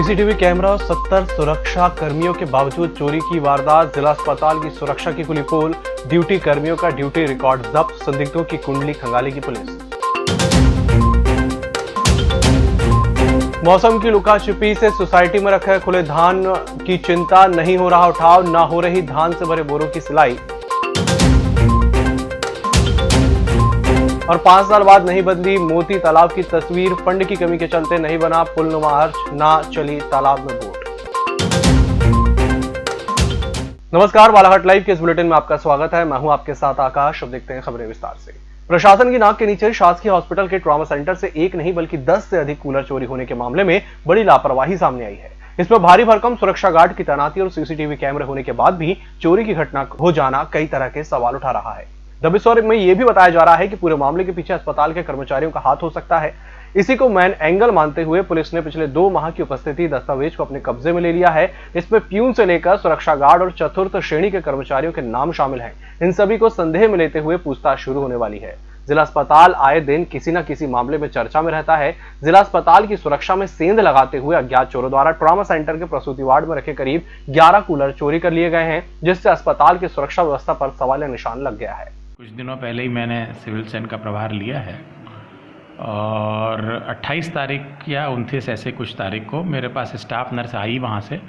CCTV camera और 70 सुरक्षा कर्मियों के बावजूद चोरी की वारदात। जिला अस्पताल की सुरक्षा की खुली पोल। ड्यूटी कर्मियों का ड्यूटी रिकॉर्ड जब्त। संदिग्धों की कुंडली खंगाली की पुलिस। मौसम की लुका छिपी से सोसाइटी में रखे खुले धान की चिंता। नहीं हो रहा उठाव, ना हो रही धान से भरे बोरों की सिलाई। और 5 साल बाद नहीं बदली मोती तालाब की तस्वीर। फंड की कमी के चलते नहीं बना पुलनुमा अर्च, ना चली तालाब में बोट। नमस्कार, बालाघाट लाइव के इस बुलेटिन में आपका स्वागत है। मैं हूं आपके साथ आकाश। अब देखते हैं खबरें विस्तार से। प्रशासन की नाक के नीचे शासकीय हॉस्पिटल के ट्रॉमा सेंटर से एक नहीं बल्कि 10 से अधिक कूलर चोरी होने के मामले में बड़ी लापरवाही सामने आई है। इसमें भारी भरकम सुरक्षा गार्ड की तैनाती और सीसीटीवी कैमरे होने के बाद भी चोरी की घटना हो जाना कई तरह के सवाल उठा रहा है। दबिस्वर में यह भी बताया जा रहा है कि पूरे मामले के पीछे अस्पताल के कर्मचारियों का हाथ हो सकता है। इसी को मेन एंगल मानते हुए पुलिस ने पिछले 2 माह की उपस्थिति दस्तावेज को अपने कब्जे में ले लिया है। इसमें प्यून से लेकर सुरक्षा गार्ड और चतुर्थ श्रेणी के कर्मचारियों के नाम शामिल हैं। इन सभी को संदेह में लेते हुए पूछताछ शुरू होने वाली है। जिला अस्पताल आए दिन किसी न किसी मामले में चर्चा में रहता है। जिला अस्पताल की सुरक्षा में सेंध लगाते हुए अज्ञात चोरों द्वारा ट्रॉमा सेंटर के प्रसूति वार्ड में रखे करीब 11 कूलर चोरी कर लिए गए हैं, जिससे अस्पताल की सुरक्षा व्यवस्था पर सवालिया निशान लग गया है। कुछ दिनों पहले ही मैंने सिविल सेन का प्रभार लिया है और 28 तारीख या 29 ऐसे कुछ तारीख को मेरे पास स्टाफ नर्स आई वहाँ से,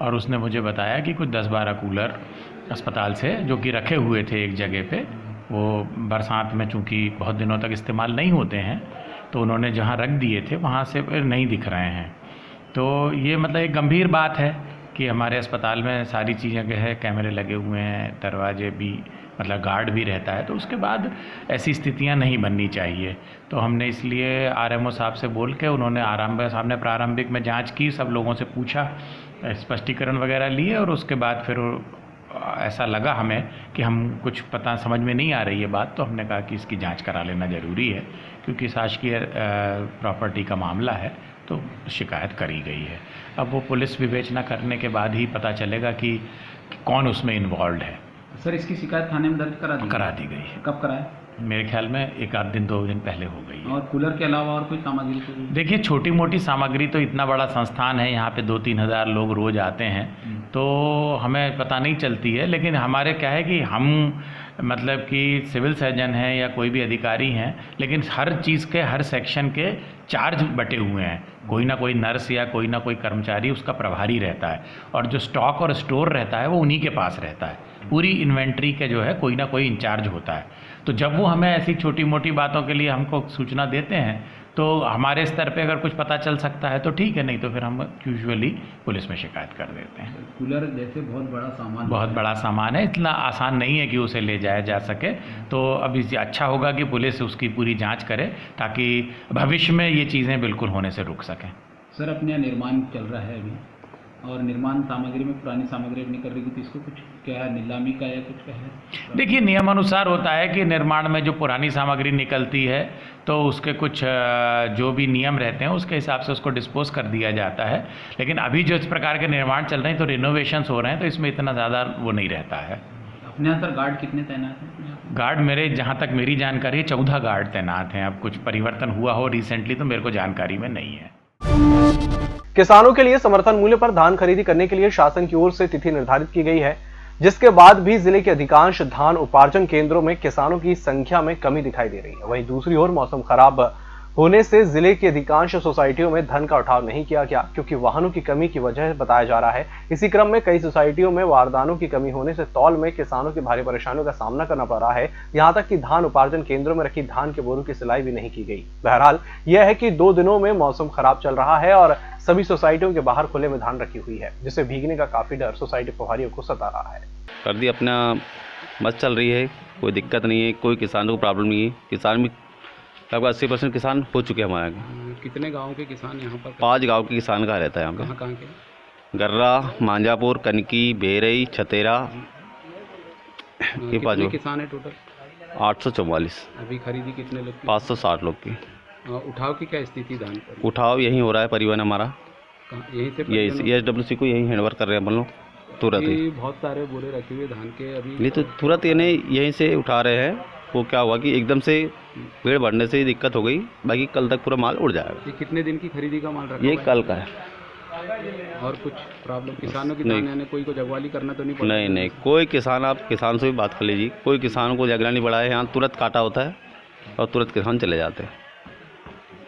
और उसने मुझे बताया कि कुछ 10-12 कूलर अस्पताल से जो कि रखे हुए थे एक जगह पे, वो बरसात में चूँकि बहुत दिनों तक इस्तेमाल नहीं होते हैं तो उन्होंने जहाँ रख दिए थे वहाँ से नहीं दिख रहे हैं। तो ये मतलब एक गंभीर बात है कि हमारे अस्पताल में सारी चीज़ें के है, कैमरे लगे हुए हैं, दरवाजे भी मतलब गार्ड भी रहता है, तो उसके बाद ऐसी स्थितियां नहीं बननी चाहिए। तो हमने इसलिए आरएमओ साहब से बोल के, उन्होंने सामने प्रारंभिक में जांच की, सब लोगों से पूछा, स्पष्टीकरण वगैरह लिए, और उसके बाद फिर ऐसा लगा हमें कि हम कुछ पता समझ में नहीं आ रही है बात, तो हमने कहा कि इसकी जांच करा लेना ज़रूरी है, क्योंकि शासकीय प्रॉपर्टी का मामला है, तो शिकायत करी गई है। अब वो पुलिस विवेचना करने के बाद ही पता चलेगा कि कौन उसमें इन्वॉल्व है। सर, इसकी शिकायत थाने में दर्ज करा दी गई है। कब कराए? मेरे ख्याल में 1 दिन 2 दिन पहले हो गई है। और कूलर के अलावा और कोई सामग्री? देखिए, छोटी मोटी सामग्री तो, इतना बड़ा संस्थान है, यहाँ पे 2-3 हज़ार लोग रोज़ आते हैं, तो हमें पता नहीं चलती है। लेकिन हमारे क्या है कि हम मतलब कि सिविल सर्जन हैं या कोई भी अधिकारी हैं, लेकिन हर चीज़ के हर सेक्शन के चार्ज बटे हुए हैं। कोई ना कोई नर्स या कोई ना कोई कर्मचारी उसका प्रभारी रहता है, और जो स्टॉक और स्टोर रहता है वो उन्हीं के पास रहता है। पूरी इन्वेंट्री के जो है कोई ना कोई इंचार्ज होता है। तो जब वो हमें ऐसी छोटी मोटी बातों के लिए हमको सूचना देते हैं, तो हमारे स्तर पे अगर कुछ पता चल सकता है तो ठीक है, नहीं तो फिर हम यूजुअली पुलिस में शिकायत कर देते हैं। कूलर जैसे बहुत बड़ा सामान है, इतना आसान नहीं है कि उसे ले जाया जा सके। तो अभी अच्छा होगा कि पुलिस उसकी पूरी जांच करे, ताकि भविष्य में ये चीज़ें बिल्कुल होने से रुक सकें। सर, अपने निर्माण चल रहा है अभी, और निर्माण सामग्री में पुरानी सामग्री अपनी कर रही थी, तो इसको कुछ क्या है, नीलामी का या कुछ क्या है? देखिए, नियम अनुसार होता है कि निर्माण में जो पुरानी सामग्री निकलती है तो उसके कुछ जो भी नियम रहते हैं उसके हिसाब से उसको डिस्पोज कर दिया जाता है। लेकिन अभी जो इस प्रकार के निर्माण चल रहे हैं, तो रिनोवेशंस हो रहे हैं, तो इसमें इतना ज़्यादा वो नहीं रहता है। अपने यहाँ सर गार्ड कितने तैनात हैं? गार्ड मेरे, जहाँ तक मेरी जानकारी है, 14 गार्ड तैनात हैं। अब कुछ परिवर्तन हुआ हो रिसेंटली तो मेरे को जानकारी में नहीं है। किसानों के लिए समर्थन मूल्य पर धान खरीदी करने के लिए शासन की ओर से तिथि निर्धारित की गई है, जिसके बाद भी जिले के अधिकांश धान उपार्जन केंद्रों में किसानों की संख्या में कमी दिखाई दे रही है। वहीं दूसरी ओर मौसम खराब होने से जिले की अधिकांश सोसाइटियों में धन का उठाव नहीं किया गया, क्योंकि वाहनों की कमी की वजह बताया जा रहा है। इसी क्रम में कई सोसाइटियों में बारदानों की कमी होने से तौल में किसानों की भारी परेशानियों का सामना करना पड़ रहा है। यहाँ तक कि धान उपार्जन केंद्रों में रखी धान के बोरों की सिलाई भी नहीं की गई। बहरहाल यह है कि 2 दिनों में मौसम खराब चल रहा है और सभी सोसाइटियों के बाहर खुले में धान रखी हुई है, जिससे भीगने का काफी डर सोसाइटी प्रभारियों को सता रहा है। कर दी अपना मस्त चल रही है, कोई दिक्कत नहीं है, कोई किसानों को प्रॉब्लम नहीं है। किसान भी लगभग 80% किसान हो चुके हैं हमारे यहाँ। कितने गाँव के किसान यहाँ पर? 5 गांव के किसान का रहता है यहाँ पे। कहाँ के? गर्रा, मांझापुर, कनकी, बेरई, छतेरा, ये 5 किसान है टोटल? 844। अभी खरीदी कितने लोग की? 560 लोग की। उठाव की क्या स्थिति धान पर? उठाव यहीं हो रहा है, परिवहन हमारा यहीं से SWC को यहीं हैंडओवर कर रहे हैं हम लोग तुरंत ही। बहुत सारे बोरे रखे हुए धान के अभी नहीं, तो तुरंत यहीं से उठा रहे हैं। वो क्या हुआ कि एकदम से पेड़ बढ़ने से ही दिक्कत हो गई, बाकी कल तक पूरा माल उड़ जाएगा। ये कितने दिन की खरीदी का माल रखा? ये कल का है। और कुछ प्रॉब्लम किसानों की नहीं। धान यानी कोई को जगवाली करना तो नहीं पड़ता? नहीं नहीं, कोई किसान, आप किसान से भी बात कर लीजिए, कोई किसान को जगना नहीं पड़ा है। यहाँ तुरंत काटा होता है और तुरंत किसान चले जाते हैं।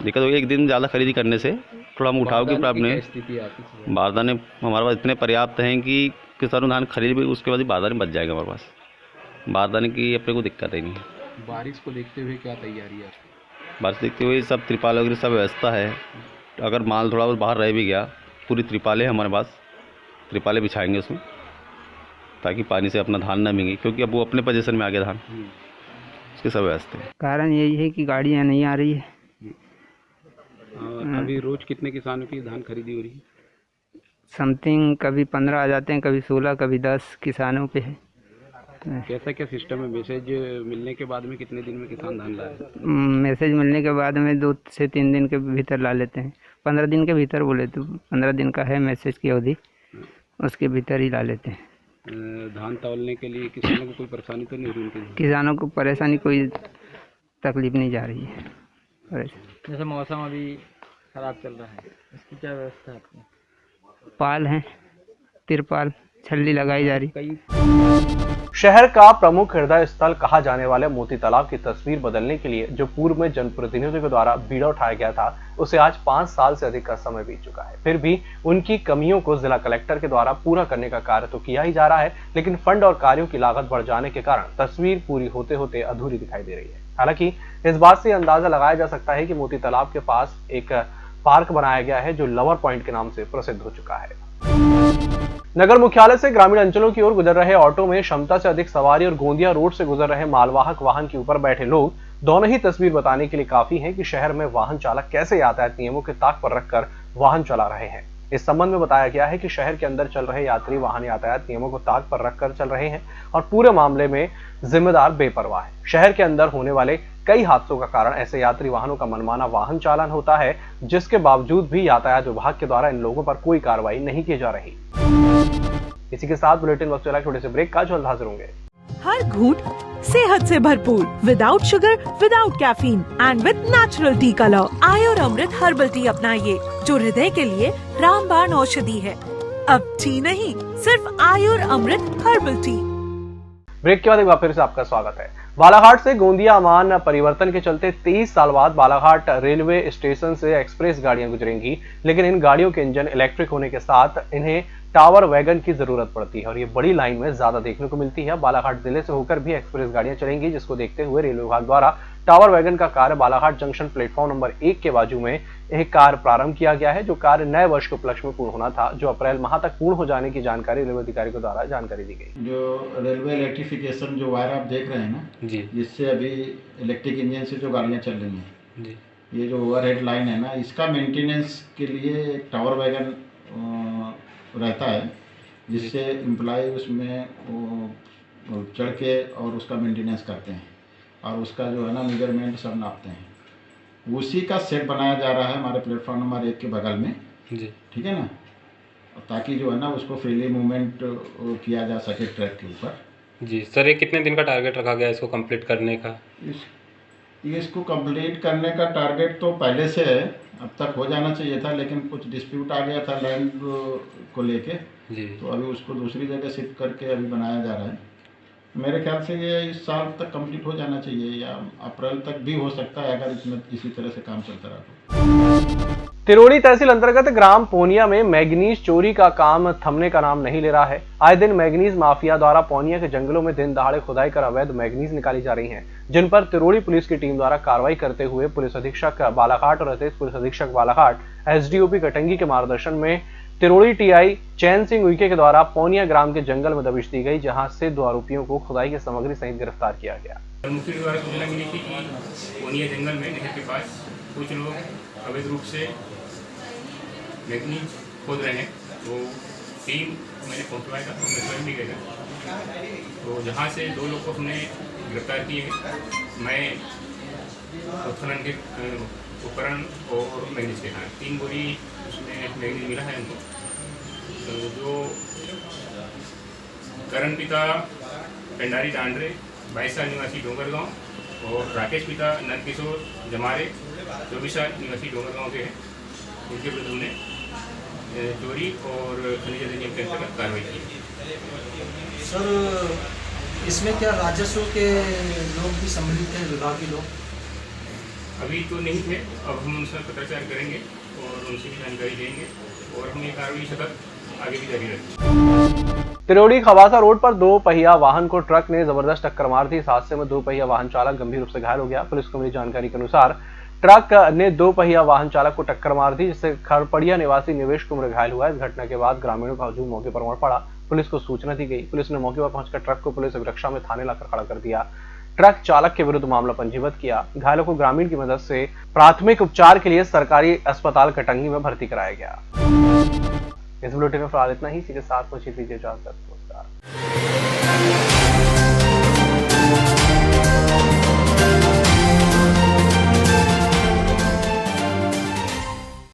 दिक्कत हो गई एक दिन ज़्यादा खरीदी करने से, थोड़ा हम उठाव के बारदाने की प्रॉब्लम क्या है। स्थिति आती है? बारदाने हमारे पास इतने पर्याप्त हैं कि किसानों धान खरीद भी, उसके बाद ही बारदाने बच जाएगा हमारे पास। बारदाने की अपने को दिक्कत ही नहीं है। बारिश को देखते हुए क्या तैयारी है? बारिश देखते हुए सब त्रिपाल वगैरह सब व्यवस्था है। अगर माल थोड़ा बहुत बाहर रह भी गया, पूरी त्रिपालें हमारे पास, त्रिपालें बिछाएंगे उसमें, ताकि पानी से अपना धान न भीगे, क्योंकि अब वो अपने पोजीशन में आ गया धान। उसकी सब व्यवस्था है। कारण यही है कि गाड़ियाँ नहीं आ रही है। अभी रोज कितने किसानों की धान खरीदी हो रही है? समथिंग कभी 15 आ जाते हैं, कभी 16, कभी 10 किसानों पे है। कैसा क्या सिस्टम है? मैसेज मिलने के बाद में कितने दिन में किसान धान लाए? मैसेज मिलने के बाद में 2 से 3 दिन के भीतर ला लेते हैं। 15 दिन के भीतर बोले तो 15 दिन का है मैसेज की अवधि, उसके भीतर ही ला लेते हैं। धान तौलने के लिए किसानों को कोई परेशानी तो नहीं हो रही उनकी? किसानों को परेशानी, कोई तकलीफ नहीं जा रही है। जैसे मौसम अभी खराब चल रहा है, इसकी क्या व्यवस्था है आपकी? पाल हैं, तिरपाल, छल्ली लगाई जा रही। कई शहर का प्रमुख हृदय स्थल कहा जाने वाले मोती तालाब की तस्वीर बदलने के लिए जो पूर्व में जनप्रतिनिधियों के द्वारा बीड़ा उठाया गया था, उसे आज 5 साल से अधिक का समय बीत चुका है। फिर भी उनकी कमियों को जिला कलेक्टर के द्वारा पूरा करने का कार्य तो किया ही जा रहा है, लेकिन फंड और कार्यों की लागत बढ़ जाने के कारण तस्वीर पूरी होते होते अधूरी दिखाई दे रही है। हालांकि इस बात से अंदाजा लगाया जा सकता है कि मोती तालाब के पास एक पार्क बनाया गया है जो लवर पॉइंट के नाम से प्रसिद्ध हो चुका है। नगर मुख्यालय से ग्रामीण अंचलों की ओर गुजर रहे ऑटो में क्षमता से अधिक सवारी और गोंदिया रोड से गुजर रहे मालवाहक वाहन के ऊपर बैठे लोग दोनों ही तस्वीर बताने के लिए काफी हैं कि शहर में वाहन चालक कैसे यातायात नियमों के ताक पर रखकर वाहन चला रहे हैं। इस संबंध में बताया गया है कि शहर के अंदर चल रहे यात्री वाहन यातायात नियमों को ताक पर रखकर चल रहे हैं और पूरे मामले में जिम्मेदार बेपरवाह है। शहर के अंदर होने वाले कई हादसों का कारण ऐसे यात्री वाहनों का मनमाना वाहन चालन होता है, जिसके बावजूद भी यातायात विभाग के द्वारा इन लोगों पर कोई कार्रवाई नहीं की जा रही। इसी के साथ बुलेटिन वक्त चला छोटे से ब्रेक का, जल्द हाजिर होंगे। हर घूंट सेहत से भरपूर, without sugar, without caffeine and with natural tea colour. Ayur Amrit herbal tea अपनाइए, जो हृदय के लिए रामबाण औषधि है। अब टी नहीं, सिर्फ आयुर अमृत हर्बल टी। ब्रेक के बाद एक बार फिर से आपका स्वागत है। बालाघाट से गोंदिया अमान परिवर्तन के चलते 23 साल बाद बालाघाट रेलवे स्टेशन से एक्सप्रेस गाड़ियां गुजरेंगी, लेकिन इन गाड़ियों के इंजन इलेक्ट्रिक होने के साथ इन्हें टावर वैगन की जरूरत पड़ती है और ये बड़ी लाइन में ज्यादा देखने को मिलती है। बालाघाट जिले से होकर भी एक्सप्रेस गाड़ियां चलेंगी, जिसको देखते हुए रेलवे विभाग द्वारा टावर वैगन का कार्य बालाघाट जंक्शन प्लेटफॉर्म नंबर 1 के बाजू में एक कार्य प्रारंभ किया गया है, जो कार्य नए वर्ष के उपलक्ष्य में पूर्ण होना था, जो अप्रैल माह तक पूर्ण हो जाने की जानकारी रेलवे अधिकारी के द्वारा जानकारी दी गई। जो रेलवे इलेक्ट्रिफिकेशन जो वायर आप देख रहे हैं ना जी, जिससे अभी इलेक्ट्रिक इंजन से जो गाड़ियाँ चल रही हैं जी, ये जो ओवरहेड लाइन है ना, इसका मेंटेनेंस के लिए एक टावर वैगन रहता है, जिससे एम्प्लॉय उसमें चढ़ के और उसका मेंटेनेंस करते हैं और उसका जो है ना मेजरमेंट सब नापते हैं। उसी का सेट बनाया जा रहा है हमारे प्लेटफॉर्म नंबर 1 के बगल में। जी, ठीक है ना, ताकि जो है ना उसको फ्रीली मूवमेंट किया जा सके ट्रैक के ऊपर। जी सर, ये कितने दिन का टारगेट रखा गया है इसको कंप्लीट करने का? इसको कंप्लीट करने का टारगेट तो पहले से है, अब तक हो जाना चाहिए था, लेकिन कुछ डिस्प्यूट आ गया था लैंड को लेके, जी, तो अभी उसको दूसरी जगह शिफ्ट करके अभी बनाया जा रहा है। मेरे ख्याल से ये इस साल तक कंप्लीट हो जाना चाहिए या अप्रैल तक भी हो सकता है, अगर इसमें इसी तरह से काम चलता रहा तो। तिरोड़ी तहसील अंतर्गत ग्राम पोनिया में मैग्नीज चोरी का काम थमने का नाम नहीं ले रहा है। आए दिन मैग्नीज माफिया द्वारा पोनिया के जंगलों में दिन दहाड़े खुदाई कर अवैध मैग्नीज निकाली जा रही हैं, जिन पर तिरोड़ी पुलिस की टीम द्वारा कार्रवाई करते हुए पुलिस अधीक्षक बालाघाट और अतिरिक्त पुलिस अधीक्षक बालाघाट एसडीओपी कटंगी के मार्गदर्शन में तिरोड़ी टीआई चैन सिंह उइके के द्वारा पोनिया ग्राम के जंगल में दबिश दी गई, जहां से 2 आरोपियों को खुदाई की सामग्री सहित गिरफ्तार किया गया। मुखी द्वारा सूचना मिली थी कि पोनिया जंगल में नहर के पास कुछ लोग अवैध रूप से मैग्नीज खोद रहे हैं, तो टीम मैंने पहुंचवाया था, मैं स्वयं भी गया था, तो जहां से 2 लोग को हमने गिरफ्तार किए हैं। मैं उत्खनन के उपकरण और मैग्नीज के हैं 3 बोरी उसमें मैग्नीज मिला है उनको। तो जो करण पिता पेंडारी डांडरे 22 साल निवासी डोंगरगांव और राकेश पिता नंदकिशोर जमारे 24 साल निवासी डोंगरगांव के हैं, उनके विरुद्ध हमने चोरी और खनिज अधिनियम के अंतर्गत कार्रवाई की। सर इसमें क्या राजस्व के लोग भी सम्मिलित हैं, विभागीय लोग? अभी तो नहीं थे, अब हम उनसे पत्राचार करेंगे और उनसे भी जानकारी देंगे और हम ये कार्रवाई सतत आगे भी जारी रखेंगे। तिरोड़ी खवासा रोड पर 2 पहिया वाहन को ट्रक ने जबरदस्त टक्कर मार दी। इस हादसे में 2 पहिया वाहन चालक गंभीर रूप से घायल हो गया। पुलिस को मिली जानकारी के अनुसार ट्रक ने 2 पहिया वाहन चालक को टक्कर मार दी, जिससे खरपड़िया निवासी निवेश कुमार घायल हुआ। इस घटना के बाद ग्रामीणों का हजूम मौके पर उमड़ पड़ा। पुलिस को सूचना दी गई। पुलिस ने मौके पर पहुंचकर ट्रक को पुलिस अभिरक्षा में थाने लाकर खड़ा कर दिया। ट्रक चालक के विरुद्ध मामला पंजीबत किया। घायलों को ग्रामीण की मदद से प्राथमिक उपचार के लिए सरकारी अस्पताल कटंगी में भर्ती कराया गया। इस बुलेटिन में फिलहाल इतना ही। इसी के साथ मुझे दीजिए इजाजत। नमस्कार।